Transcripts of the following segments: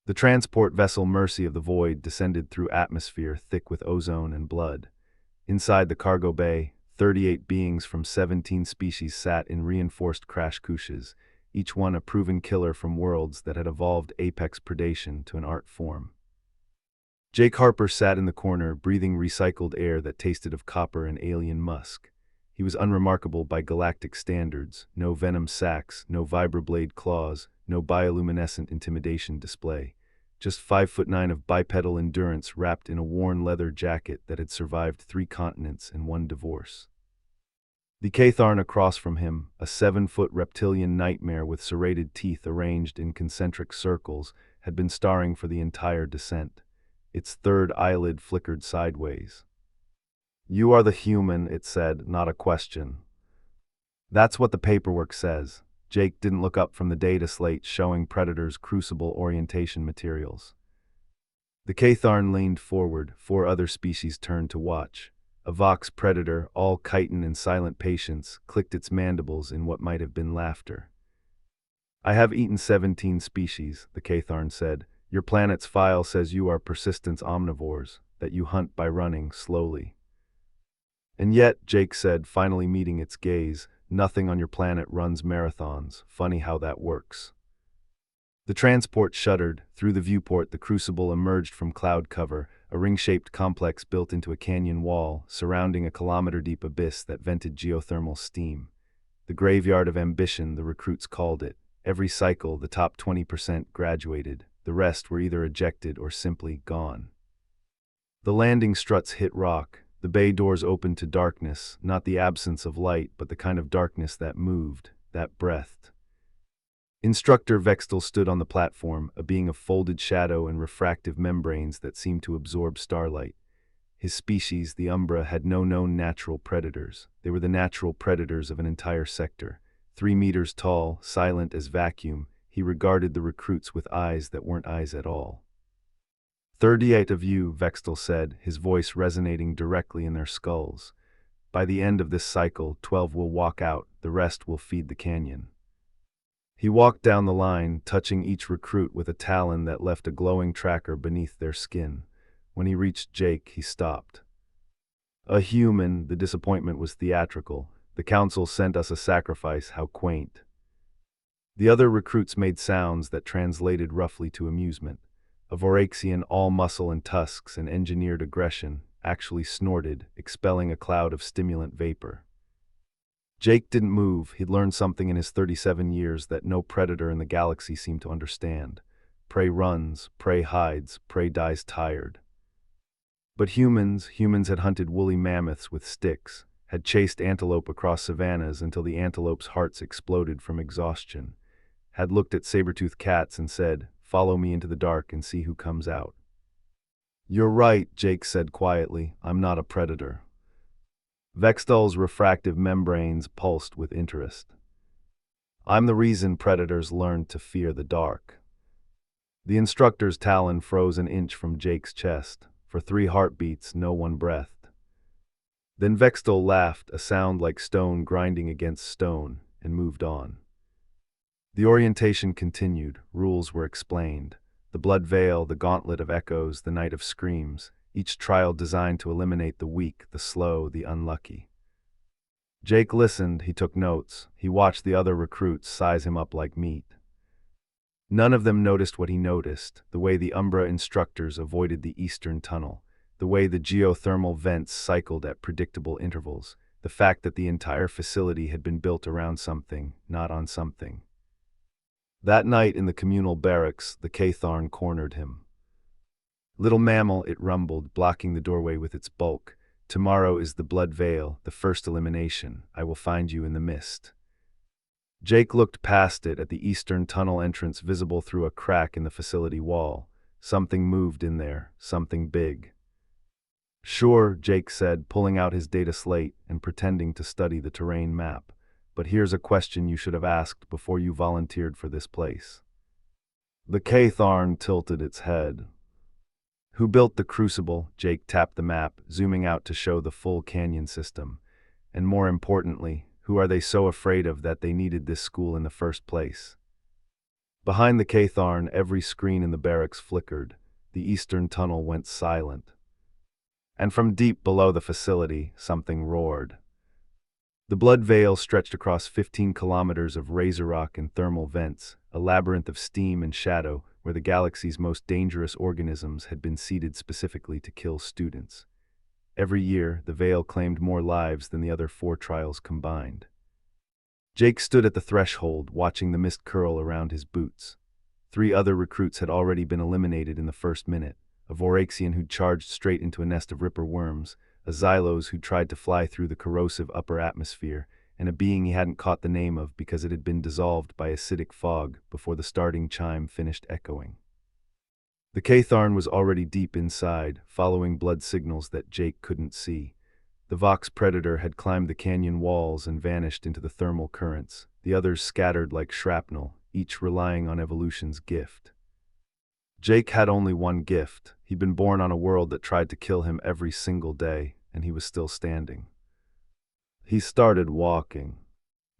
The transport vessel Mercy of the Void descended through atmosphere thick with ozone and blood. Inside the cargo bay, 38 beings from 17 species sat in reinforced crash couches, each one a proven killer from worlds that had evolved apex predation to an art form. Jake Harper sat in the corner, breathing recycled air that tasted of copper and alien musk. He was unremarkable by galactic standards: no venom sacs, no vibroblade claws, no bioluminescent intimidation display. Just 5'9" of bipedal endurance wrapped in a worn leather jacket that had survived 3 continents and 1 divorce. The Catharn across from him, a 7-foot reptilian nightmare with serrated teeth arranged in concentric circles, had been starring for the entire descent. Its third eyelid flickered sideways. "You are the human," it said, "not a question." "That's what the paperwork says." Jake didn't look up from the data slate showing Predator's crucible orientation materials. The Catharn leaned forward, 4 other species turned to watch. A Vox Predator, all chitin and silent patience, clicked its mandibles in what might have been laughter. "I have eaten 17 species," the Catharn said. "Your planet's file says you are persistence omnivores, that you hunt by running slowly." "And yet," Jake said, finally meeting its gaze, "nothing on your planet runs marathons. Funny how that works." The transport shuddered. Through the viewport, the crucible emerged from cloud cover, a ring-shaped complex built into a canyon wall, surrounding a kilometer-deep abyss that vented geothermal steam. The graveyard of ambition, the recruits called it. Every cycle, the top 20% graduated. The rest were either ejected or simply gone. The landing struts hit rock. The bay doors opened to darkness, not the absence of light, but the kind of darkness that moved, that breathed. Instructor Vextel stood on the platform, a being of folded shadow and refractive membranes that seemed to absorb starlight. His species, the Umbra, had no known natural predators. They were the natural predators of an entire sector. 3 meters tall, silent as vacuum, he regarded the recruits with eyes that weren't eyes at all. 38 of you, Vextel said, his voice resonating directly in their skulls. By the end of this cycle, 12 will walk out, the rest will feed the canyon. He walked down the line, touching each recruit with a talon that left a glowing tracker beneath their skin. When he reached Jake, he stopped. "A human," the disappointment was theatrical. "The council sent us a sacrifice, how quaint." The other recruits made sounds that translated roughly to amusement. A Voraxian, all muscle and tusks and engineered aggression, actually snorted, expelling a cloud of stimulant vapor. Jake didn't move. He'd learned something in his 37 years that no predator in the galaxy seemed to understand. Prey runs, prey hides, prey dies tired. But humans had hunted woolly mammoths with sticks, had chased antelope across savannas until the antelope's hearts exploded from exhaustion, had looked at saber-toothed cats and said, "Follow me into the dark and see who comes out." "You're right," Jake said quietly. "I'm not a predator." Vextel's refractive membranes pulsed with interest. "I'm the reason predators learned to fear the dark." The instructor's talon froze an inch from Jake's chest. For 3 heartbeats, no one breathed. Then Vextel laughed, a sound like stone grinding against stone, and moved on. The orientation continued. Rules were explained. The blood veil, the gauntlet of echoes, the night of screams, each trial designed to eliminate the weak, the slow, the unlucky. Jake listened, he took notes, he watched the other recruits size him up like meat. None of them noticed what he noticed, the way the Umbra instructors avoided the eastern tunnel, the way the geothermal vents cycled at predictable intervals, the fact that the entire facility had been built around something, not on something. That night in the communal barracks, the Catharn cornered him. "Little mammal," it rumbled, blocking the doorway with its bulk. "Tomorrow is the blood veil, the first elimination. I will find you in the mist." Jake looked past it at the eastern tunnel entrance visible through a crack in the facility wall. Something moved in there, something big. "Sure," Jake said, pulling out his data slate and pretending to study the terrain map. "But here's a question you should have asked before you volunteered for this place." The Catharn tilted its head. "Who built the crucible?" Jake tapped the map, zooming out to show the full canyon system. "And more importantly, who are they so afraid of that they needed this school in the first place?" Behind the Catharn, every screen in the barracks flickered. The eastern tunnel went silent. And from deep below the facility, something roared. The blood veil stretched across 15 kilometers of razor rock and thermal vents, a labyrinth of steam and shadow where the galaxy's most dangerous organisms had been seeded specifically to kill students. Every year, the veil claimed more lives than the other 4 trials combined. Jake stood at the threshold, watching the mist curl around his boots. 3 other recruits had already been eliminated in the first minute: a Voraxian who'd charged straight into a nest of Ripper worms, a Xylos who'd tried to fly through the corrosive upper atmosphere, and a being he hadn't caught the name of because it had been dissolved by acidic fog before the starting chime finished echoing. The Catharn was already deep inside, following blood signals that Jake couldn't see. The Vox Predator had climbed the canyon walls and vanished into the thermal currents, the others scattered like shrapnel, each relying on evolution's gift. Jake had only one gift. He'd been born on a world that tried to kill him every single day, and he was still standing. He started walking.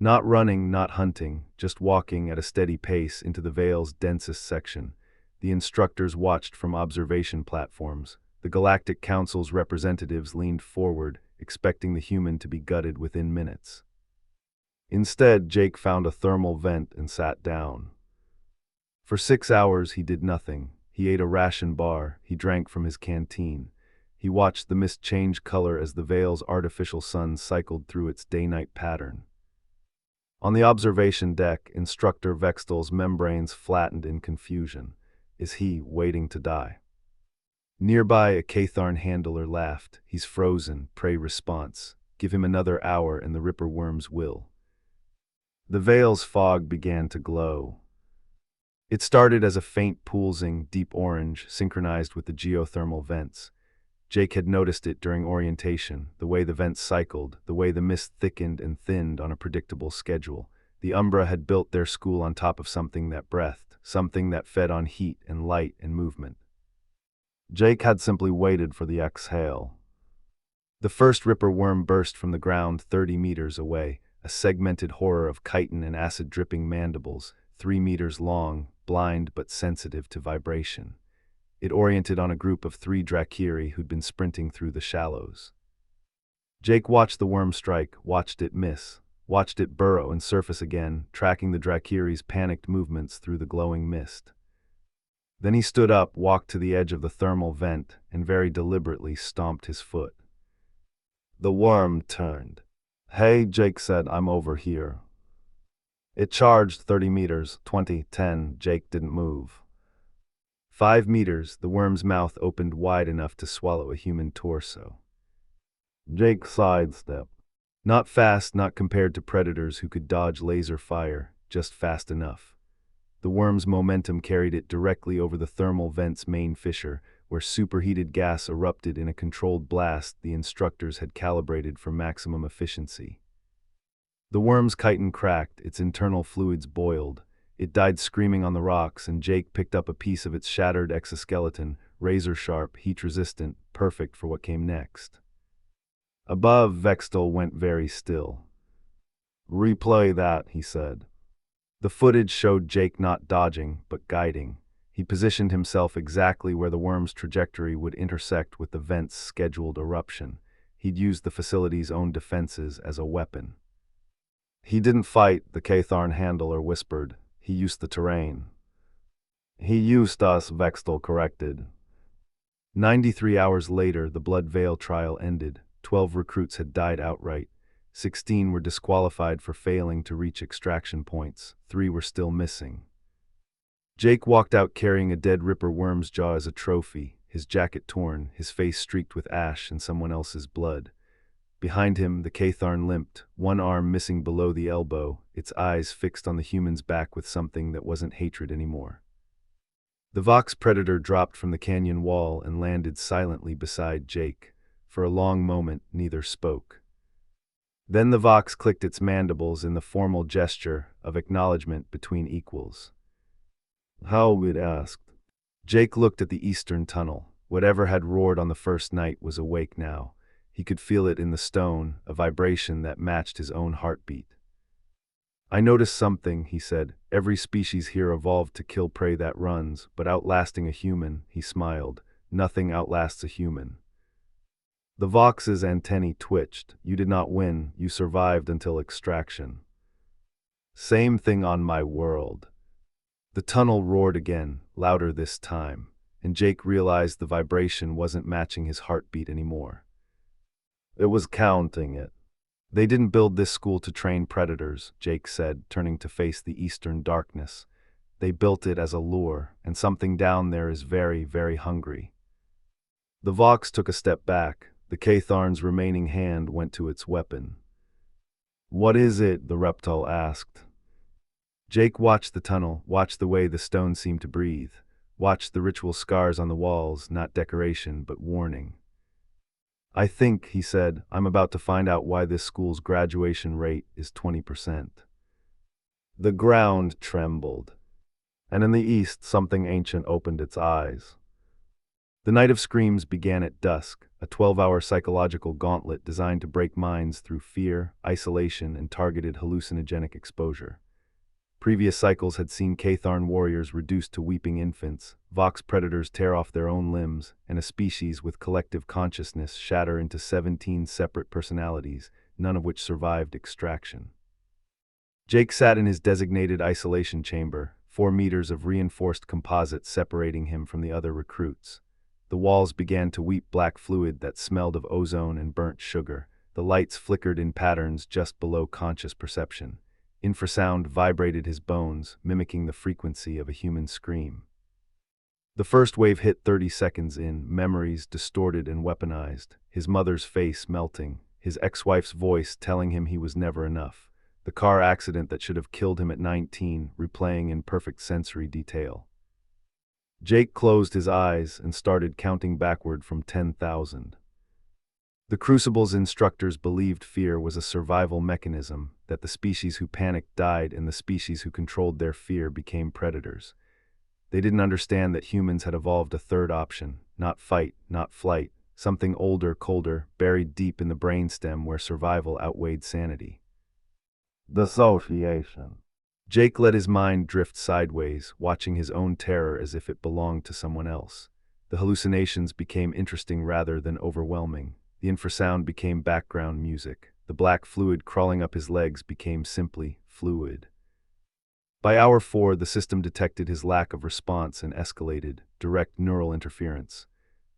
Not running, not hunting, just walking at a steady pace into the Veil's densest section. The instructors watched from observation platforms. The Galactic Council's representatives leaned forward, expecting the human to be gutted within minutes. Instead, Jake found a thermal vent and sat down. For 6 hours he did nothing. He ate a ration bar, he drank from his canteen. He watched the mist change color as the Veil's artificial sun cycled through its day-night pattern. On the observation deck, Instructor Vextel's membranes flattened in confusion. Is he waiting to die? Nearby, a Catharn handler laughed. He's frozen, prey response. Give him another hour and the Ripper worms will. The Veil's fog began to glow. It started as a faint pulsing, deep orange, synchronized with the geothermal vents. Jake had noticed it during orientation, the way the vents cycled, the way the mist thickened and thinned on a predictable schedule. The Umbra had built their school on top of something that breathed, something that fed on heat and light and movement. Jake had simply waited for the exhale. The first Ripper worm burst from the ground 30 meters away, a segmented horror of chitin and acid-dripping mandibles, 3 meters long, blind but sensitive to vibration. It oriented on a group of 3 Drakiri who'd been sprinting through the shallows. Jake watched the worm strike, watched it miss, watched it burrow and surface again, tracking the Drakiri's panicked movements through the glowing mist. Then he stood up, walked to the edge of the thermal vent, and very deliberately stomped his foot. The worm turned. "Hey," Jake said, "I'm over here." It charged 30 meters, 20, 10, Jake didn't move. 5 meters, the worm's mouth opened wide enough to swallow a human torso. Jake sidestepped. Not fast, not compared to predators who could dodge laser fire, just fast enough. The worm's momentum carried it directly over the thermal vent's main fissure, where superheated gas erupted in a controlled blast the instructors had calibrated for maximum efficiency. The worm's chitin cracked, its internal fluids boiled. It died screaming on the rocks, and Jake picked up a piece of its shattered exoskeleton, razor-sharp, heat-resistant, perfect for what came next. Above, Vextel went very still. "Replay that," he said. The footage showed Jake not dodging, but guiding. He positioned himself exactly where the worm's trajectory would intersect with the vent's scheduled eruption. He'd used the facility's own defenses as a weapon. "He didn't fight," the Catharn handler whispered. "He used the terrain." "He used us," Vextel corrected. 93 hours later, the Blood Veil trial ended. 12 recruits had died outright. 16 were disqualified for failing to reach extraction points. 3 were still missing. Jake walked out carrying a dead Ripper worm's jaw as a trophy, his jacket torn, his face streaked with ash and someone else's blood. Behind him, the Catharn limped, one arm missing below the elbow, its eyes fixed on the human's back with something that wasn't hatred anymore. The Vox Predator dropped from the canyon wall and landed silently beside Jake. For a long moment, neither spoke. Then the Vox clicked its mandibles in the formal gesture of acknowledgement between equals. "How?" it asked. Jake looked at the eastern tunnel. Whatever had roared on the first night was awake now. He could feel it in the stone, a vibration that matched his own heartbeat. I noticed something, he said. Every species here evolved to kill prey that runs, but outlasting a human, he smiled. Nothing outlasts a human. The Vox's antennae twitched. You did not win, you survived until extraction. Same thing on my world. The tunnel roared again, louder this time, and Jake realized the vibration wasn't matching his heartbeat anymore. It was counting it. They didn't build this school to train predators, Jake said, turning to face the eastern darkness. They built it as a lure, and something down there is very, very hungry. The Vox took a step back. The Catharn's remaining hand went to its weapon. What is it? The reptile asked. Jake watched the tunnel, watched the way the stone seemed to breathe, watched the ritual scars on the walls, not decoration, but warning. I think, he said, I'm about to find out why this school's graduation rate is 20%. The ground trembled, and in the east something ancient opened its eyes. The Night of Screams began at dusk, a 12-hour psychological gauntlet designed to break minds through fear, isolation, and targeted hallucinogenic exposure. Previous cycles had seen Catharn warriors reduced to weeping infants, Vox predators tear off their own limbs, and a species with collective consciousness shatter into 17 separate personalities, none of which survived extraction. Jake sat in his designated isolation chamber, 4 meters of reinforced composite separating him from the other recruits. The walls began to weep black fluid that smelled of ozone and burnt sugar. The lights flickered in patterns just below conscious perception. Infrasound vibrated his bones, mimicking the frequency of a human scream. The first wave hit 30 seconds in, memories distorted and weaponized, his mother's face melting, his ex-wife's voice telling him he was never enough, the car accident that should have killed him at 19 replaying in perfect sensory detail. Jake closed his eyes and started counting backward from 10,000. The Crucible's instructors believed fear was a survival mechanism, that the species who panicked died and the species who controlled their fear became predators. They didn't understand that humans had evolved a third option, not fight, not flight, something older, colder, buried deep in the brainstem where survival outweighed sanity. Dissociation. Jake let his mind drift sideways, watching his own terror as if it belonged to someone else. The hallucinations became interesting rather than overwhelming. The infrasound became background music. The black fluid crawling up his legs became simply fluid. By hour 4, the system detected his lack of response and escalated, direct neural interference.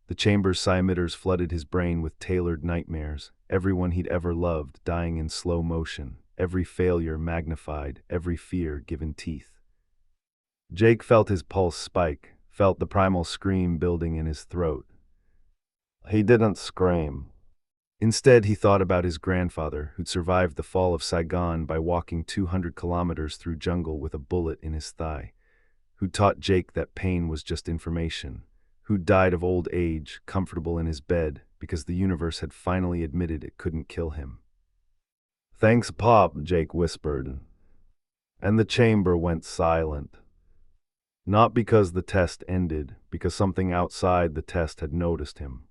The chamber's psi-emitters flooded his brain with tailored nightmares, everyone he'd ever loved dying in slow motion, every failure magnified, every fear given teeth. Jake felt his pulse spike, felt the primal scream building in his throat. He didn't scream. Instead, he thought about his grandfather, who'd survived the fall of Saigon by walking 200 kilometers through jungle with a bullet in his thigh, who taught Jake that pain was just information, who died of old age, comfortable in his bed, because the universe had finally admitted it couldn't kill him. Thanks, Pop, Jake whispered. And the chamber went silent. Not because the test ended, because something outside the test had noticed him.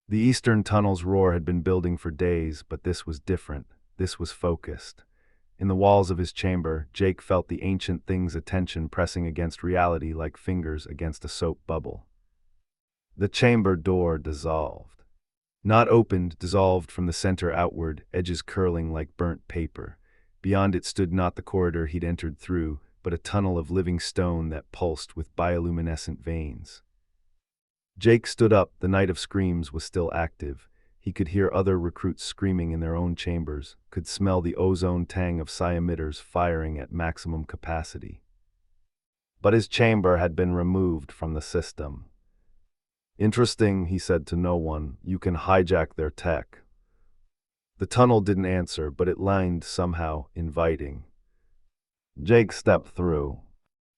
The eastern tunnel's roar had been building for days, but this was different. This was focused. In the walls of his chamber, Jake felt the ancient thing's attention pressing against reality like fingers against a soap bubble. The chamber door dissolved. Not opened, dissolved from the center outward, edges curling like burnt paper. Beyond it stood not the corridor he'd entered through, but a tunnel of living stone that pulsed with bioluminescent veins. Jake stood up. The Night of Screams was still active. He could hear other recruits screaming in their own chambers, could smell the ozone tang of psi-emitters firing at maximum capacity. But his chamber had been removed from the system. Interesting, he said to no one. You can hijack their tech. The tunnel didn't answer, but it lined somehow, inviting. Jake stepped through.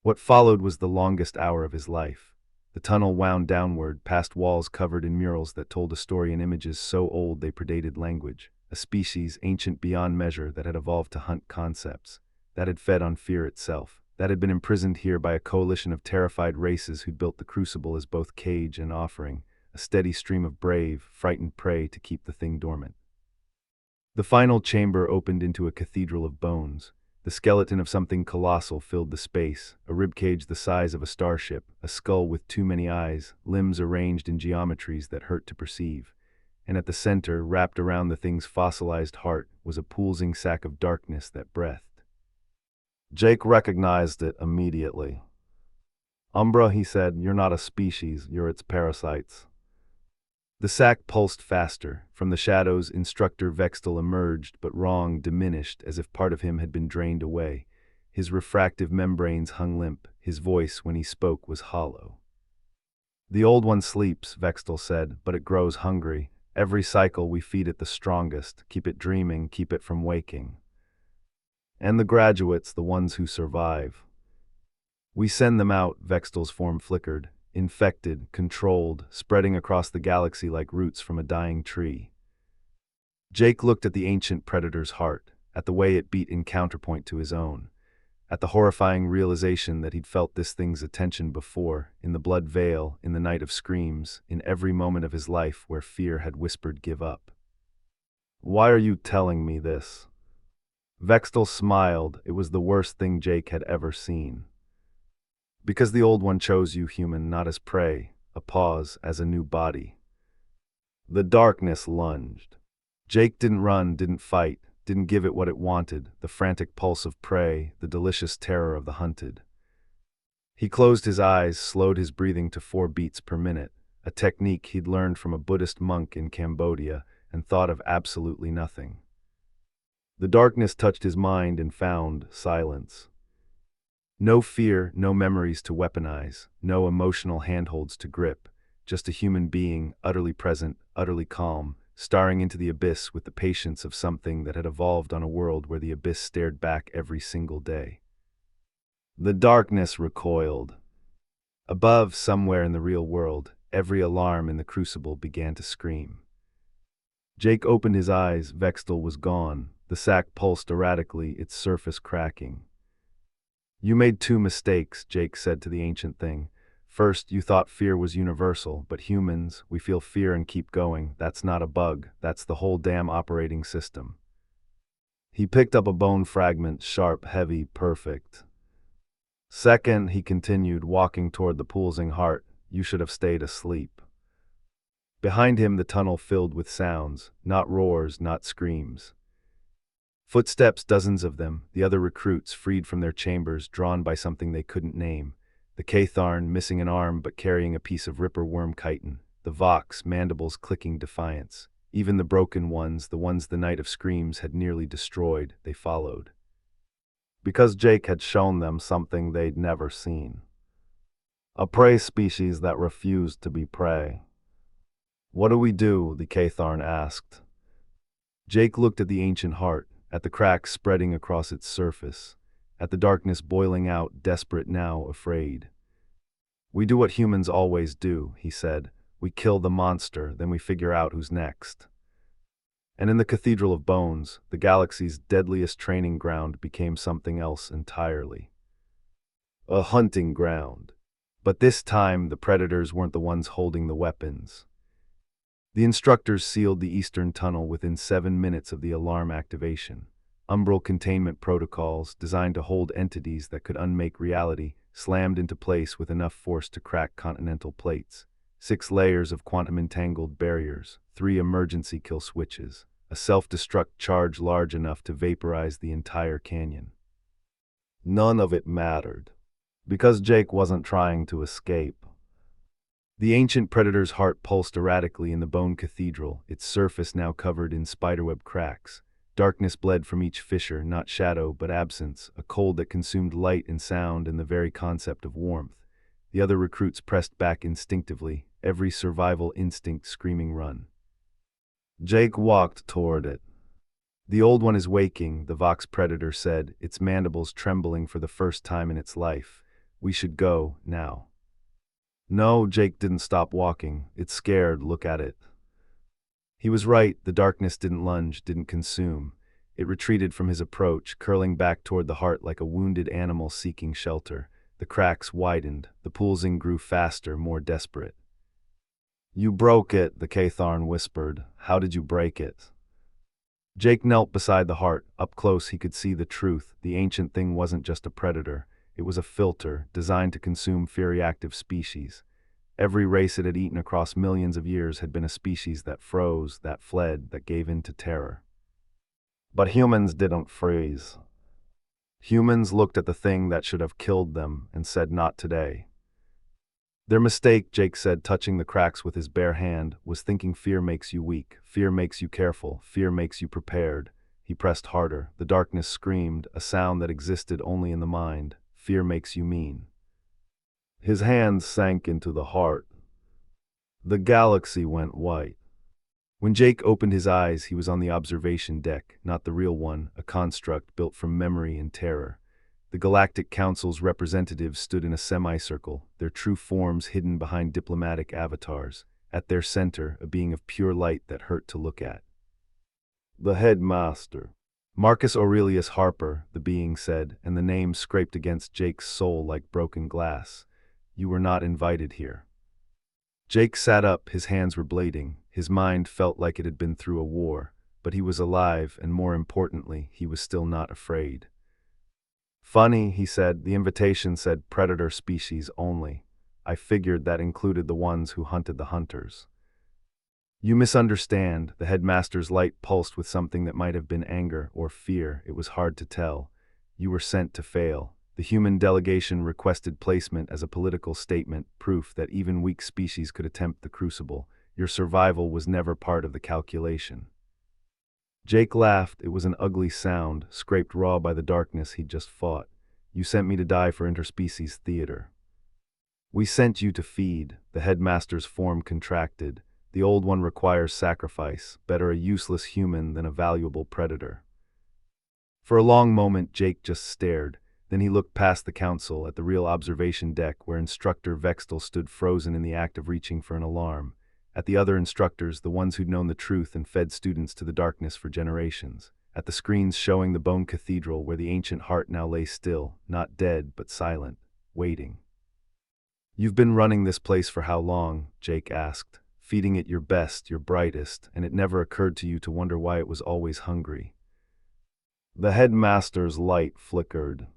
What followed was the longest hour of his life. The tunnel wound downward, past walls covered in murals that told a story in images so old they predated language, a species ancient beyond measure that had evolved to hunt concepts, that had fed on fear itself, that had been imprisoned here by a coalition of terrified races who'd built the Crucible as both cage and offering, a steady stream of brave, frightened prey to keep the thing dormant. The final chamber opened into a cathedral of bones. The skeleton of something colossal filled the space, a ribcage the size of a starship, a skull with too many eyes, limbs arranged in geometries that hurt to perceive. And at the center, wrapped around the thing's fossilized heart, was a pulsing sack of darkness that breathed. Jake recognized it immediately. "Umbra," he said, "you're not a species, you're its parasites." The sack pulsed faster. From the shadows, Instructor Vextel emerged, but wrong, diminished, as if part of him had been drained away. His refractive membranes hung limp. His voice, when he spoke, was hollow. "The old one sleeps," Vextel said, "but it grows hungry. Every cycle we feed it the strongest, keep it dreaming, keep it from waking. And the graduates, the ones who survive. We send them out," Vextel's form flickered, "infected, controlled, spreading across the galaxy like roots from a dying tree." Jake looked at the ancient predator's heart, at the way it beat in counterpoint to his own, at the horrifying realization that he'd felt this thing's attention before, in the blood veil, in the night of screams, in every moment of his life where fear had whispered, "Give up." "Why are you telling me this?" Vextel smiled. It was the worst thing Jake had ever seen. "Because the old one chose you, human, not as prey, a pause, as a new body." The darkness lunged. Jake didn't run, didn't fight, didn't give it what it wanted, the frantic pulse of prey, the delicious terror of the hunted. He closed his eyes, slowed his breathing to 4 beats per minute, a technique he'd learned from a Buddhist monk in Cambodia, and thought of absolutely nothing. The darkness touched his mind and found silence. No fear, no memories to weaponize, no emotional handholds to grip, just a human being, utterly present, utterly calm, staring into the abyss with the patience of something that had evolved on a world where the abyss stared back every single day. The darkness recoiled. Above, somewhere in the real world, every alarm in the crucible began to scream. Jake opened his eyes. Vextel was gone. The sack pulsed erratically, its surface cracking. "You made 2 mistakes," Jake said to the ancient thing. "First, you thought fear was universal, but humans, we feel fear and keep going. That's not a bug, that's the whole damn operating system." He picked up a bone fragment, sharp, heavy, perfect. "Second," he continued, walking toward the pulsing heart, "you should have stayed asleep." Behind him, the tunnel filled with sounds, not roars, not screams. Footsteps, dozens of them, the other recruits freed from their chambers, drawn by something they couldn't name. The Catharn, missing an arm but carrying a piece of ripper worm chitin. The Vox, mandibles clicking defiance. Even the broken ones, the ones the night of screams had nearly destroyed, they followed. Because Jake had shown them something they'd never seen. A prey species that refused to be prey. "What do we do?" the Catharn asked. Jake looked at the ancient heart, at the cracks spreading across its surface, at the darkness boiling out, desperate now, afraid. "We do what humans always do," he said. "We kill the monster, then we figure out who's next." And in the Cathedral of Bones, the galaxy's deadliest training ground became something else entirely. A hunting ground. But this time, the predators weren't the ones holding the weapons. The instructors sealed the eastern tunnel within 7 minutes of the alarm activation. Umbral containment protocols, designed to hold entities that could unmake reality, slammed into place with enough force to crack continental plates. 6 layers of quantum-entangled barriers, 3 emergency kill switches, a self-destruct charge large enough to vaporize the entire canyon. None of it mattered. Because Jake wasn't trying to escape. The ancient predator's heart pulsed erratically in the bone cathedral, its surface now covered in spiderweb cracks. Darkness bled from each fissure, not shadow, but absence, a cold that consumed light and sound and the very concept of warmth. The other recruits pressed back instinctively, every survival instinct screaming run. Jake walked toward it. "The old one is waking," the Vox predator said, its mandibles trembling for the first time in its life. "We should go, now." No, Jake didn't stop walking. It's scared, look at it. He was right, the darkness didn't lunge, didn't consume. It retreated from his approach, curling back toward the heart like a wounded animal seeking shelter. The cracks widened, the pulsing grew faster, more desperate. "You broke it," the Catharn whispered. "How did you break it?" Jake knelt beside the heart. Up close he could see the truth. The ancient thing wasn't just a predator. It was a filter, designed to consume fury-active species. Every race it had eaten across millions of years had been a species that froze, that fled, that gave in to terror. But humans didn't freeze. Humans looked at the thing that should have killed them and said, "Not today." Their mistake, Jake said, touching the cracks with his bare hand, was thinking fear makes you weak, fear makes you careful, fear makes you prepared. He pressed harder. The darkness screamed, a sound that existed only in the mind. Fear makes you mean. His hands sank into the heart. The galaxy went white. When Jake opened his eyes, he was on the observation deck, not the real one, a construct built from memory and terror. The Galactic Council's representatives stood in a semicircle, their true forms hidden behind diplomatic avatars. At their center, a being of pure light that hurt to look at. The headmaster. Marcus Aurelius Harper, the being said, and the name scraped against Jake's soul like broken glass. You were not invited here. Jake sat up, his hands were blading. His mind felt like it had been through a war, but he was alive, and more importantly, he was still not afraid. Funny, he said, the invitation said predator species only. I figured that included the ones who hunted the hunters. You misunderstand. The headmaster's light pulsed with something that might have been anger or fear. It was hard to tell. You were sent to fail. The human delegation requested placement as a political statement, proof that even weak species could attempt the crucible. Your survival was never part of the calculation. Jake laughed. It was an ugly sound, scraped raw by the darkness he'd just fought. You sent me to die for interspecies theater. We sent you to feed. The headmaster's form contracted. The old one requires sacrifice. Better a useless human than a valuable predator. For a long moment, Jake just stared. Then he looked past the council at the real observation deck where Instructor Vextel stood frozen in the act of reaching for an alarm. At the other instructors, the ones who'd known the truth and fed students to the darkness for generations. At the screens showing the bone cathedral where the ancient heart now lay still, not dead but silent, waiting. You've been running this place for how long? Jake asked, feeding it your best, your brightest, and it never occurred to you to wonder why it was always hungry. The headmaster's light flickered.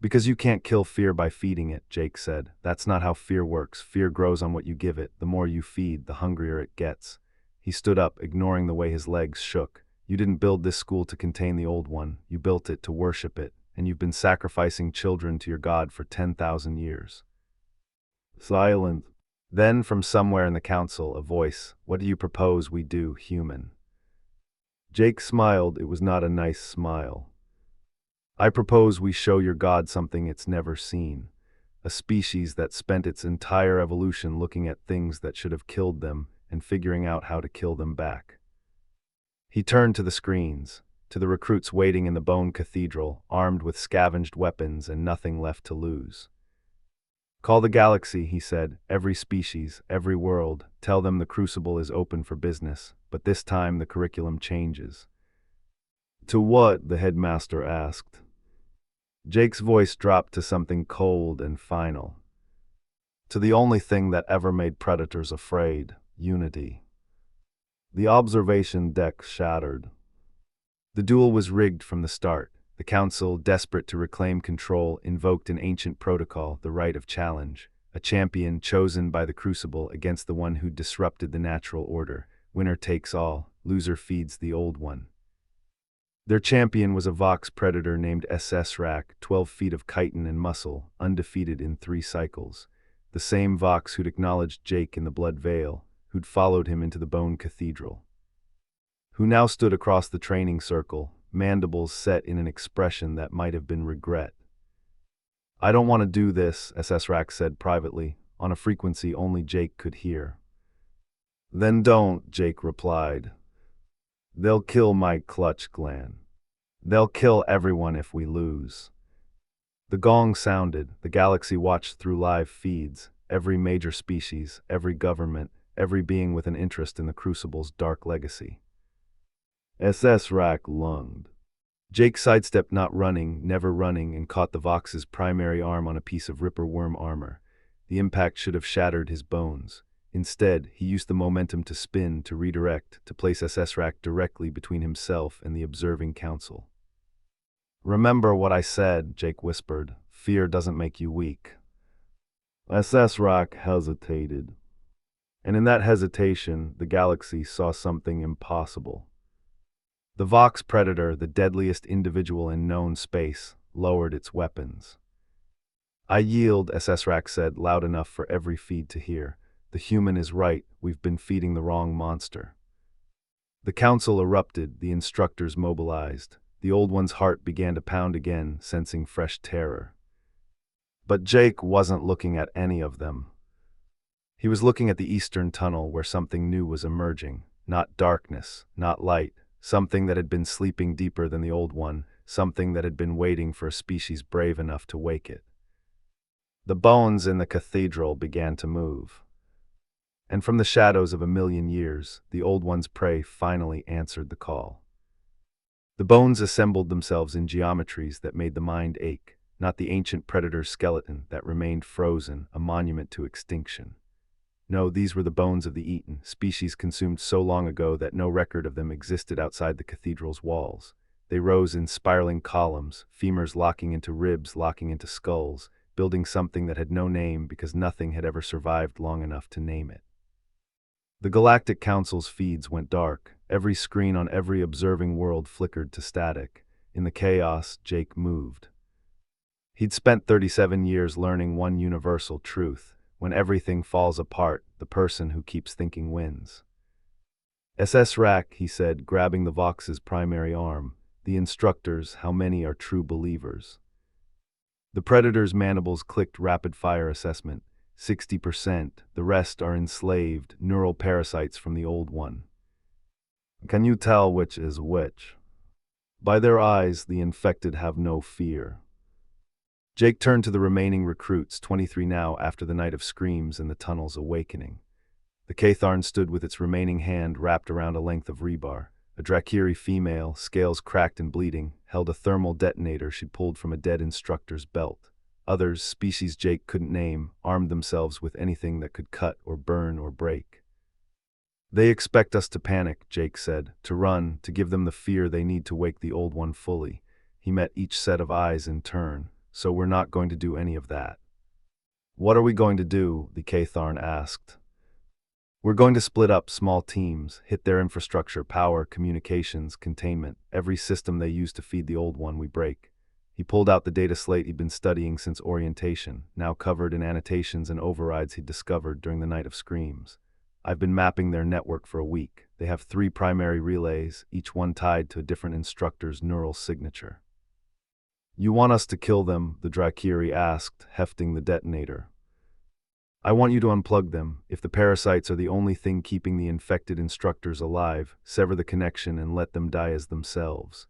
Because you can't kill fear by feeding it, Jake said. That's not how fear works. Fear grows on what you give it. The more you feed, the hungrier it gets. He stood up, ignoring the way his legs shook. You didn't build this school to contain the old one. You built it to worship it, and you've been sacrificing children to your God for 10,000 years. Silent. Then, from somewhere in the council, a voice. What do you propose we do, human? Jake smiled. It was not a nice smile. I propose we show your God something it's never seen. A species that spent its entire evolution looking at things that should have killed them and figuring out how to kill them back. He turned to the screens, to the recruits waiting in the bone cathedral, armed with scavenged weapons and nothing left to lose. Call the galaxy, he said, every species, every world. Tell them the crucible is open for business, but this time the curriculum changes. To what? The headmaster asked. Jake's voice dropped to something cold and final. To the only thing that ever made predators afraid, unity. The observation deck shattered. The duel was rigged from the start. The council, desperate to reclaim control, invoked an ancient protocol, the right of challenge. A champion chosen by the crucible against the one who disrupted the natural order. Winner takes all, loser feeds the old one. Their champion was a Vox predator named SS Rack, 12 feet of chitin and muscle, undefeated in 3 cycles. The same Vox who'd acknowledged Jake in the Blood Veil, who'd followed him into the Bone Cathedral. Who now stood across the training circle, mandibles set in an expression that might have been regret. I don't want to do this, SS Rack said privately, on a frequency only Jake could hear. Then don't, Jake replied. They'll kill my clutch gland. They'll kill everyone if we lose. The gong sounded. The galaxy watched through live feeds. Every major species, every government, every being with an interest in the Crucible's dark legacy. SS Rack lunged. Jake sidestepped, not running, never running, and caught the Vox's primary arm on a piece of Ripper worm armor. The impact should have shattered his bones. Instead, he used the momentum to spin, to redirect, to place SS-Rack directly between himself and the observing council. "Remember what I said," Jake whispered. "Fear doesn't make you weak." SS-Rack hesitated. And in that hesitation, the galaxy saw something impossible. The Vox Predator, the deadliest individual in known space, lowered its weapons. "I yield," SS-Rack said, loud enough for every feed to hear. "The human is right, we've been feeding the wrong monster." The council erupted, the instructors mobilized. The old one's heart began to pound again, sensing fresh terror. But Jake wasn't looking at any of them. He was looking at the eastern tunnel where something new was emerging. Not darkness, not light. Something that had been sleeping deeper than the old one. Something that had been waiting for a species brave enough to wake it. The bones in the cathedral began to move. And from the shadows of 1,000,000 years, the old one's prey finally answered the call. The bones assembled themselves in geometries that made the mind ache, not the ancient predator's skeleton that remained frozen, a monument to extinction. No, these were the bones of the eaten, species consumed so long ago that no record of them existed outside the cathedral's walls. They rose in spiraling columns, femurs locking into ribs, locking into skulls, building something that had no name because nothing had ever survived long enough to name it. The Galactic Council's feeds went dark. Every screen on every observing world flickered to static. In the chaos, Jake moved. He'd spent 37 years learning one universal truth. When everything falls apart, the person who keeps thinking wins. SS-Rack, he said, grabbing the Vox's primary arm. The instructors, how many are true believers? The Predator's mandibles clicked rapid-fire assessment. 60%, the rest are enslaved, neural parasites from the old one. Can you tell which is which? By their eyes, the infected have no fear. Jake turned to the remaining recruits, 23 now after the night of screams and the tunnel's awakening. The Catharn stood with its remaining hand wrapped around a length of rebar. A Drakiri female, scales cracked and bleeding, held a thermal detonator she'd pulled from a dead instructor's belt. Others, species Jake couldn't name, armed themselves with anything that could cut or burn or break. "They expect us to panic," Jake said, "to run, to give them the fear they need to wake the old one fully." He met each set of eyes in turn. "So we're not going to do any of that." "What are we going to do?" the Catharn asked. "We're going to split up small teams, hit their infrastructure, power, communications, containment, every system they use to feed the old one we break." He pulled out the data slate he'd been studying since orientation, now covered in annotations and overrides he'd discovered during the night of screams. "I've been mapping their network for a week. They have 3 primary relays, each one tied to a different instructor's neural signature." "You want us to kill them?" the Drakiri asked, hefting the detonator. "I want you to unplug them. If the parasites are the only thing keeping the infected instructors alive, sever the connection and let them die as themselves."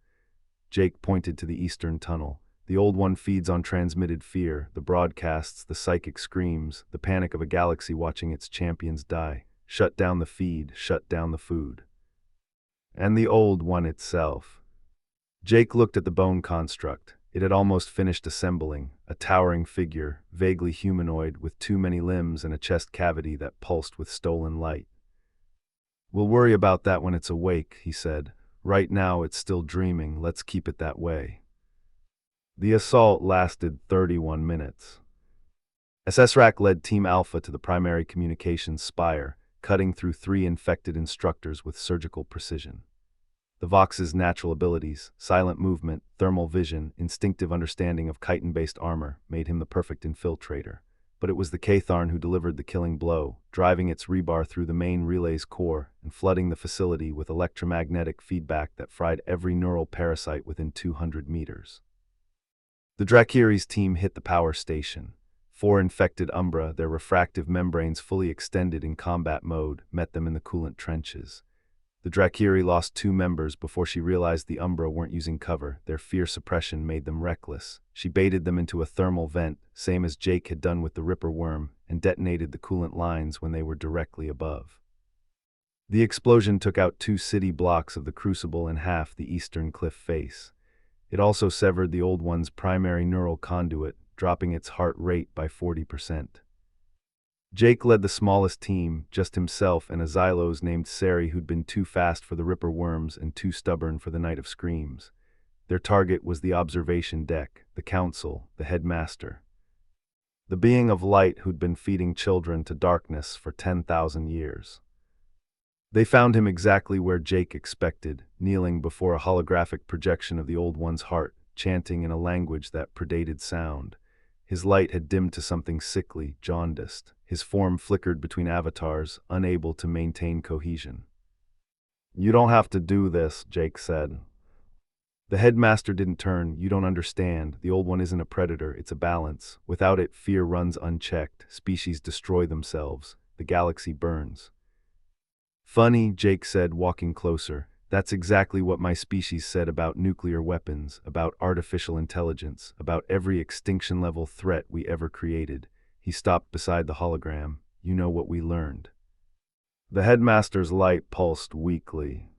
Jake pointed to the eastern tunnel. "The old one feeds on transmitted fear, the broadcasts, the psychic screams, the panic of a galaxy watching its champions die. Shut down the feed, shut down the food." "And the old one itself?" Jake looked at the bone construct. It had almost finished assembling, a towering figure, vaguely humanoid, with too many limbs and a chest cavity that pulsed with stolen light. "We'll worry about that when it's awake," he said. "Right now it's still dreaming, let's keep it that way." The assault lasted 31 minutes. SS-Rack led Team Alpha to the primary communications spire, cutting through 3 infected instructors with surgical precision. The Vox's natural abilities, silent movement, thermal vision, instinctive understanding of chitin-based armor, made him the perfect infiltrator. But it was the Catharn who delivered the killing blow, driving its rebar through the main relay's core and flooding the facility with electromagnetic feedback that fried every neural parasite within 200 meters. The Drakiri's team hit the power station. 4 infected Umbra, their refractive membranes fully extended in combat mode, met them in the coolant trenches. The Drakiri lost 2 members before she realized the Umbra weren't using cover. Their fear suppression made them reckless. She baited them into a thermal vent, same as Jake had done with the Ripper worm, and detonated the coolant lines when they were directly above. The explosion took out 2 city blocks of the Crucible and half the eastern cliff face. It also severed the old one's primary neural conduit, dropping its heart rate by 40%. Jake led the smallest team, just himself and a Xylos named Sari who'd been too fast for the Ripper worms and too stubborn for the Night of Screams. Their target was the observation deck, the council, the headmaster. The being of light who'd been feeding children to darkness for 10,000 years. They found him exactly where Jake expected, kneeling before a holographic projection of the Old One's heart, chanting in a language that predated sound. His light had dimmed to something sickly, jaundiced. His form flickered between avatars, unable to maintain cohesion. "You don't have to do this," Jake said. The headmaster didn't turn. "You don't understand. The Old One isn't a predator, it's a balance. Without it, fear runs unchecked. Species destroy themselves. The galaxy burns." "Funny," Jake said, walking closer. "That's exactly what my species said about nuclear weapons, about artificial intelligence, about every extinction-level threat we ever created." He stopped beside the hologram. "You know what we learned." The headmaster's light pulsed weakly.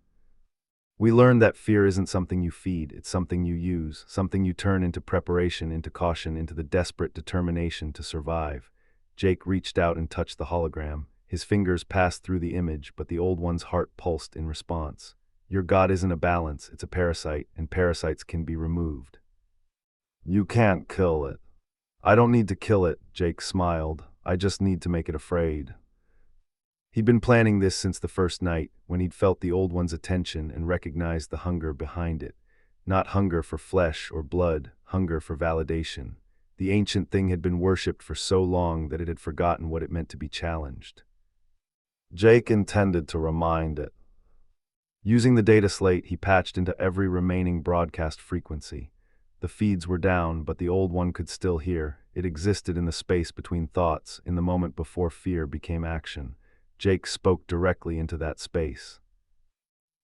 "We learned that fear isn't something you feed, it's something you use, something you turn into preparation, into caution, into the desperate determination to survive." Jake reached out and touched the hologram. His fingers passed through the image, but the Old One's heart pulsed in response. "Your god isn't a balance, it's a parasite, and parasites can be removed." "You can't kill it." "I don't need to kill it," Jake smiled. "I just need to make it afraid." He'd been planning this since the first night, when he'd felt the Old One's attention and recognized the hunger behind it. Not hunger for flesh or blood, hunger for validation. The ancient thing had been worshipped for so long that it had forgotten what it meant to be challenged. Jake intended to remind it. Using the data slate, he patched into every remaining broadcast frequency. The feeds were down, but the Old One could still hear. It existed in the space between thoughts, in the moment before fear became action. Jake spoke directly into that space.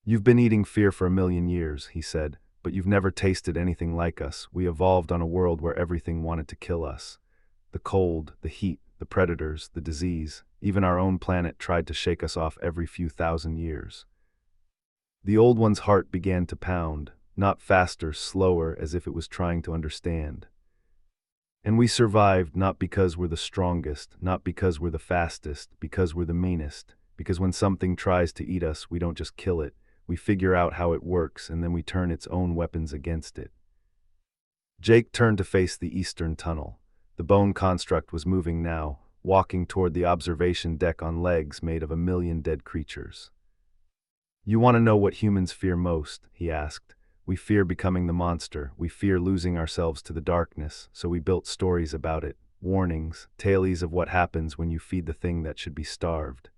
"You've been eating fear for 1,000,000 years," he said, "but you've never tasted anything like us. We evolved on a world where everything wanted to kill us. The cold, the heat, the predators, the disease, even our own planet tried to shake us off every few thousand years." The Old One's heart began to pound, not faster, slower, as if it was trying to understand. "And we survived not because we're the strongest, not because we're the fastest, because we're the meanest. Because when something tries to eat us, we don't just kill it, we figure out how it works, and then we turn its own weapons against it." Jake turned to face the eastern tunnel. The bone construct was moving now, walking toward the observation deck on legs made of 1,000,000 dead creatures. "You want to know what humans fear most?" he asked. "We fear becoming the monster. We fear losing ourselves to the darkness, so we built stories about it, warnings, tales of what happens when you feed the thing that should be starved."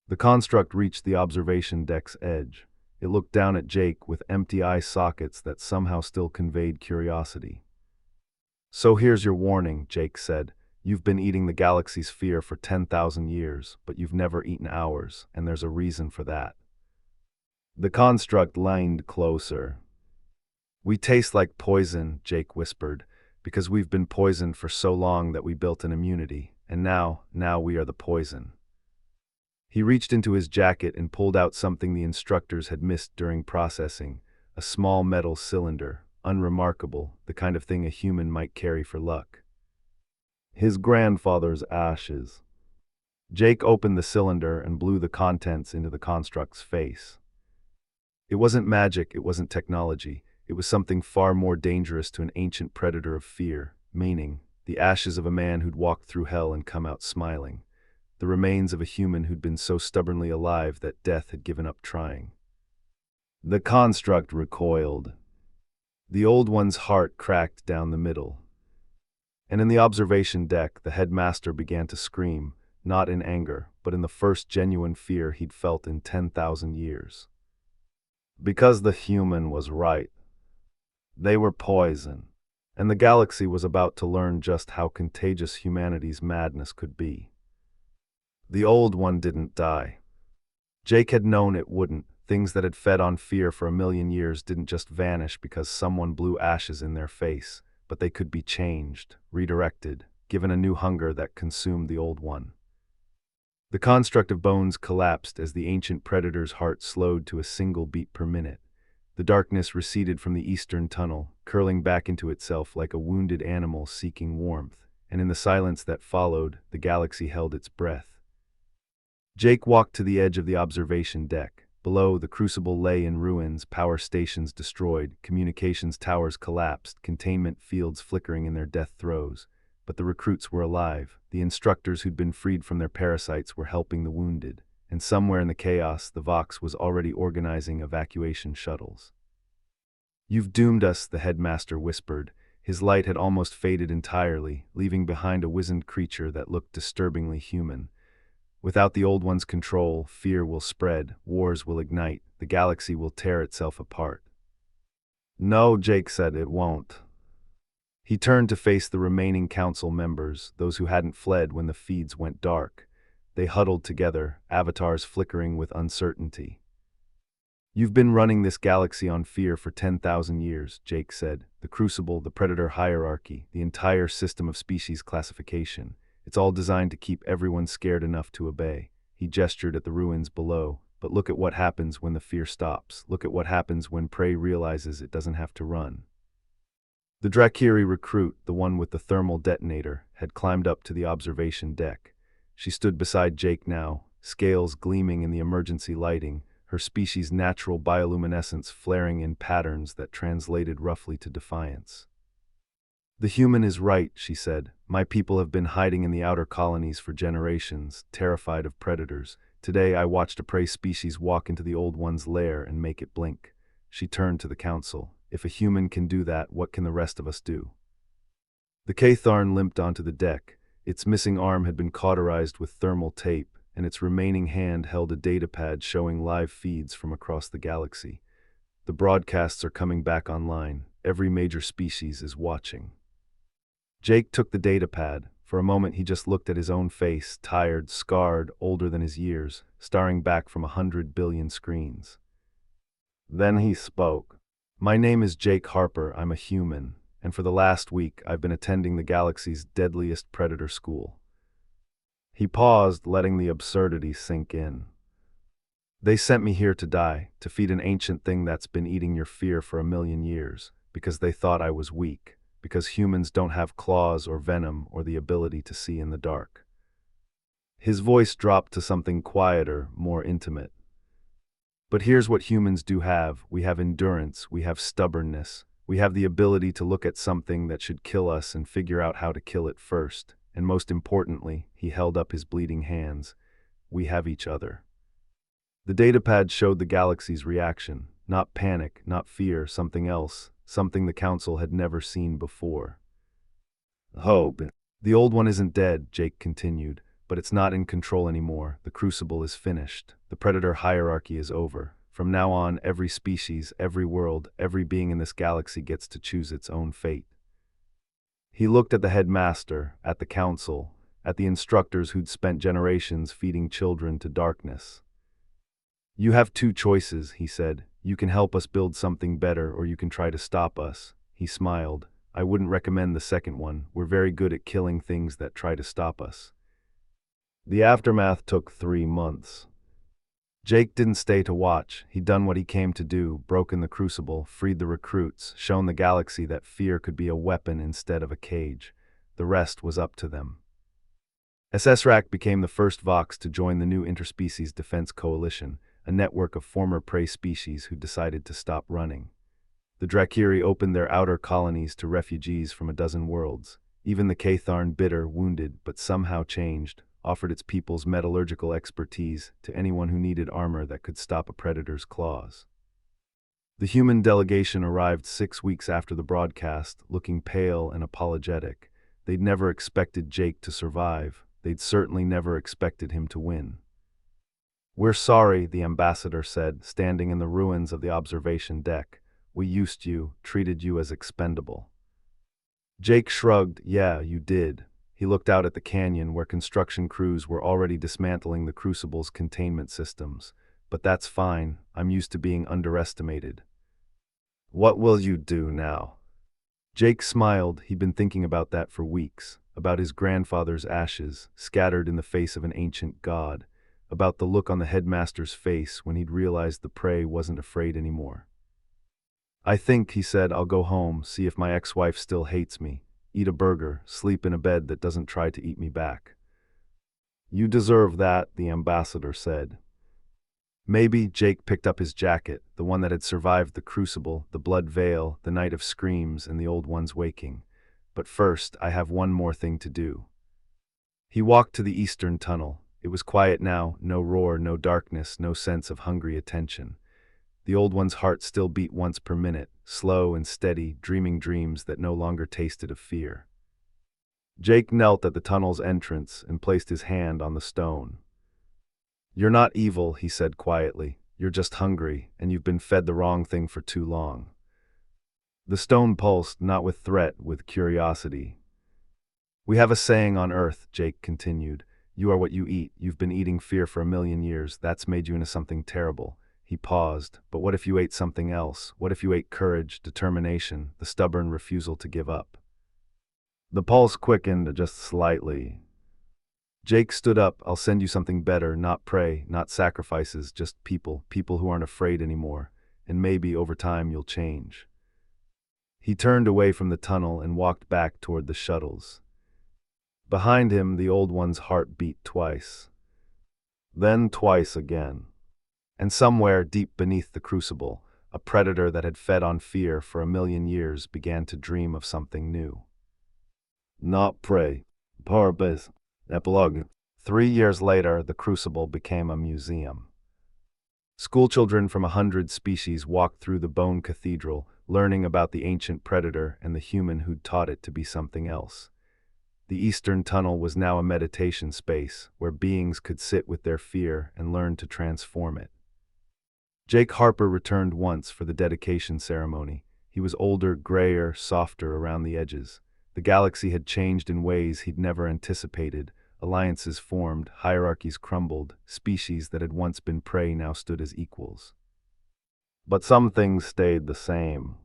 The construct reached the observation deck's edge. It looked down at Jake with empty eye sockets that somehow still conveyed curiosity. "So here's your warning," Jake said. "You've been eating the galaxy's fear for 10,000 years, but you've never eaten ours, and there's a reason for that." The construct leaned closer. "We taste like poison," Jake whispered, "because we've been poisoned for so long that we built an immunity, and now we are the poison." He reached into his jacket and pulled out something the instructors had missed during processing, a small metal cylinder, unremarkable, the kind of thing a human might carry for luck. "His grandfather's ashes." Jake opened the cylinder and blew the contents into the construct's face. It wasn't magic, it wasn't technology. It was something far more dangerous to an ancient predator of fear, meaning, the ashes of a man who'd walked through hell and come out smiling. The remains of a human who'd been so stubbornly alive that death had given up trying. The construct recoiled. The Old One's heart cracked down the middle. And in the observation deck, the headmaster began to scream, not in anger, but in the first genuine fear he'd felt in 10,000 years. Because the human was right. They were poison. And the galaxy was about to learn just how contagious humanity's madness could be. The Old One didn't die. Jake had known it wouldn't. Things that had fed on fear for 1,000,000 years didn't just vanish because someone blew ashes in their face, but they could be changed, redirected, given a new hunger that consumed the Old One. The construct of bones collapsed as the ancient predator's heart slowed to a single beat per minute. The darkness receded from the eastern tunnel, curling back into itself like a wounded animal seeking warmth. and in the silence that followed, the galaxy held its breath. Jake walked to the edge of the observation deck. Below, the crucible lay in ruins, power stations destroyed, communications towers collapsed, containment fields flickering in their death throes. But the recruits were alive. The instructors who'd been freed from their parasites were helping the wounded. And somewhere in the chaos, the Vox was already organizing evacuation shuttles. "You've doomed us," the headmaster whispered. His light had almost faded entirely, leaving behind a wizened creature that looked disturbingly human. "Without the Old One's control, fear will spread, wars will ignite, the galaxy will tear itself apart." "No," Jake said, "it won't." He turned to face the remaining council members, those who hadn't fled when the feeds went dark. They huddled together, avatars flickering with uncertainty. "You've been running this galaxy on fear for 10,000 years, Jake said. "The Crucible, the Predator hierarchy, the entire system of species classification. It's all designed to keep everyone scared enough to obey." He gestured at the ruins below. "But look at what happens when the fear stops. Look at what happens when prey realizes it doesn't have to run." The Drakiri recruit, the one with the thermal detonator, had climbed up to the observation deck. She stood beside Jake now, scales gleaming in the emergency lighting, her species' natural bioluminescence flaring in patterns that translated roughly to defiance. "The human is right," she said. "My people have been hiding in the outer colonies for generations, terrified of predators. Today I watched a prey species walk into the Old One's lair and make it blink." She turned to the council. "If a human can do that, what can the rest of us do?" The Catharn limped onto the deck. Its missing arm had been cauterized with thermal tape, and its remaining hand held a datapad showing live feeds from across the galaxy. "The broadcasts are coming back online. Every major species is watching." Jake took the datapad. For a moment he just looked at his own face, tired, scarred, older than his years, staring back from 100 billion screens. Then he spoke. "My name is Jake Harper, I'm a human, and for the last week I've been attending the galaxy's deadliest predator school." He paused, letting the absurdity sink in. "They sent me here to die, to feed an ancient thing that's been eating your fear for 1,000,000 years, because they thought I was weak, because humans don't have claws or venom or the ability to see in the dark." His voice dropped to something quieter, more intimate. "But here's what humans do have. We have endurance, we have stubbornness, we have the ability to look at something that should kill us and figure out how to kill it first. And most importantly," he held up his bleeding hands, "we have each other." The datapad showed the galaxy's reaction. Not panic, not fear, something else, something the council had never seen before. "Hope. The Old One isn't dead," Jake continued, "but it's not in control anymore. The Crucible is finished. The Predator hierarchy is over. From now on, every species, every world, every being in this galaxy gets to choose its own fate." He looked at the headmaster, at the council, at the instructors who'd spent generations feeding children to darkness. "You have two choices," he said. "You can help us build something better, or you can try to stop us." He smiled. "I wouldn't recommend the second one. We're very good at killing things that try to stop us." The aftermath took 3 months. Jake didn't stay to watch. He'd done what he came to do, broken the Crucible, freed the recruits, shown the galaxy that fear could be a weapon instead of a cage. The rest was up to them. SSRAC became the first Vox to join the new Interspecies Defense Coalition, a network of former prey species who decided to stop running. The Drakiri opened their outer colonies to refugees from a dozen worlds. Even the Catharn, bitter, wounded, but somehow changed, offered its people's metallurgical expertise to anyone who needed armor that could stop a predator's claws. The human delegation arrived 6 weeks after the broadcast, looking pale and apologetic. They'd never expected Jake to survive. They'd certainly never expected him to win. "We're sorry," the ambassador said, standing in the ruins of the observation deck. "We used you, treated you as expendable." Jake shrugged. "Yeah, you did." He looked out at the canyon where construction crews were already dismantling the Crucible's containment systems. "But that's fine. I'm used to being underestimated." "What will you do now?" Jake smiled. He'd been thinking about that for weeks, about his grandfather's ashes, scattered in the face of an ancient god, about the look on the headmaster's face when he'd realized the prey wasn't afraid anymore. "I think," he said, "I'll go home, see if my ex-wife still hates me. eat a burger, sleep in a bed that doesn't try to eat me back. You deserve that, the ambassador said. Maybe. Jake picked up his jacket, the one that had survived the crucible, the blood veil, the night of screams, and the old one's waking. But first, I have one more thing to do. He walked to the eastern tunnel. It was quiet now, no roar, no darkness, no sense of hungry attention. The old one's heart still beat once per minute, slow and steady, dreaming dreams that no longer tasted of fear. Jake knelt at the tunnel's entrance and placed his hand on the stone. You're not evil, he said quietly. You're just hungry, and you've been fed the wrong thing for too long. The stone pulsed, not with threat, with curiosity. We have a saying on Earth, Jake continued. You are what you eat. You've been eating fear for 1,000,000 years. That's made you into something terrible. He paused. But what if you ate something else? What if you ate courage, determination, the stubborn refusal to give up? The pulse quickened just slightly. Jake stood up. I'll send you something better, not prey, not sacrifices, just people who aren't afraid anymore, and maybe over time you'll change. He turned away from the tunnel and walked back toward the shuttles. Behind him, the old one's heart beat twice. Then twice again. And somewhere deep beneath the crucible, a predator that had fed on fear for 1,000,000 years began to dream of something new. Not prey. Purpose. Epilogue. 3 years later, the crucible became a museum. Schoolchildren from 100 species walked through the bone cathedral, learning about the ancient predator and the human who'd taught it to be something else. The eastern tunnel was now a meditation space where beings could sit with their fear and learn to transform it. Jake Harper returned once for the dedication ceremony. He was older, grayer, softer around the edges. The galaxy had changed in ways he'd never anticipated. Alliances formed, hierarchies crumbled, species that had once been prey now stood as equals. But some things stayed the same.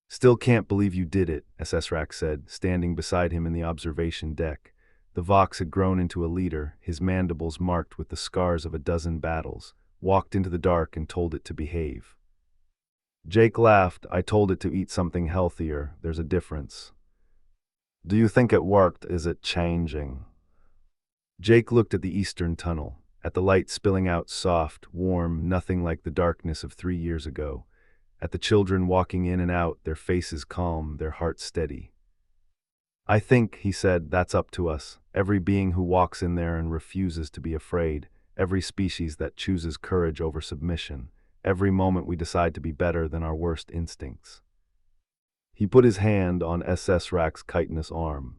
Still can't believe you did it, SS-Rack said, standing beside him in the observation deck. The Vox had grown into a leader, his mandibles marked with the scars of a dozen battles, walked into the dark and told it to behave. Jake laughed. I told it to eat something healthier. There's a difference. Do you think it worked? Is it changing? Jake looked at the eastern tunnel, at the light spilling out soft, warm, nothing like the darkness of 3 years ago, at the children walking in and out, their faces calm, their hearts steady. I think, he said, that's up to us, every being who walks in there and refuses to be afraid, every species that chooses courage over submission, every moment we decide to be better than our worst instincts. He put his hand on SS-Rack's chitinous arm.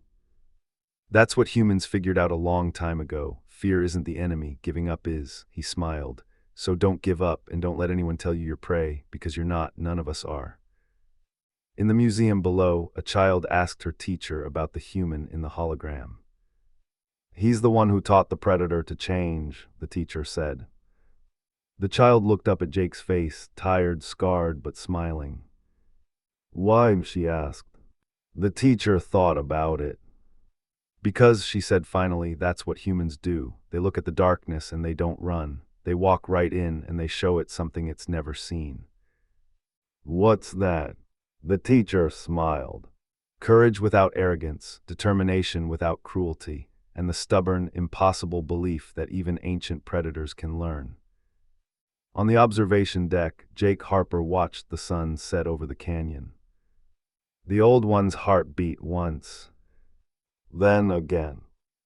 That's what humans figured out a long time ago. Fear isn't the enemy, giving up is. He smiled. So don't give up and don't let anyone tell you you're prey, because you're not, none of us are. In the museum below, a child asked her teacher about the human in the hologram. He's the one who taught the predator to change, the teacher said. The child looked up at Jake's face, tired, scarred, but smiling. Why? She asked. The teacher thought about it. Because, she said finally, that's what humans do. They look at the darkness and they don't run. They walk right in and they show it something it's never seen. What's that? The teacher smiled. Courage without arrogance, determination without cruelty, and the stubborn, impossible belief that even ancient predators can learn. On the observation deck, Jake Harper watched the sun set over the canyon. The old one's heart beat once, then again.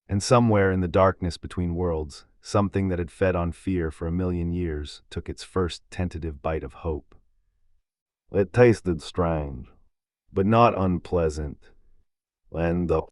And somewhere in the darkness between worlds, something that had fed on fear for 1,000,000 years took its first tentative bite of hope. It tasted strange, but not unpleasant. And the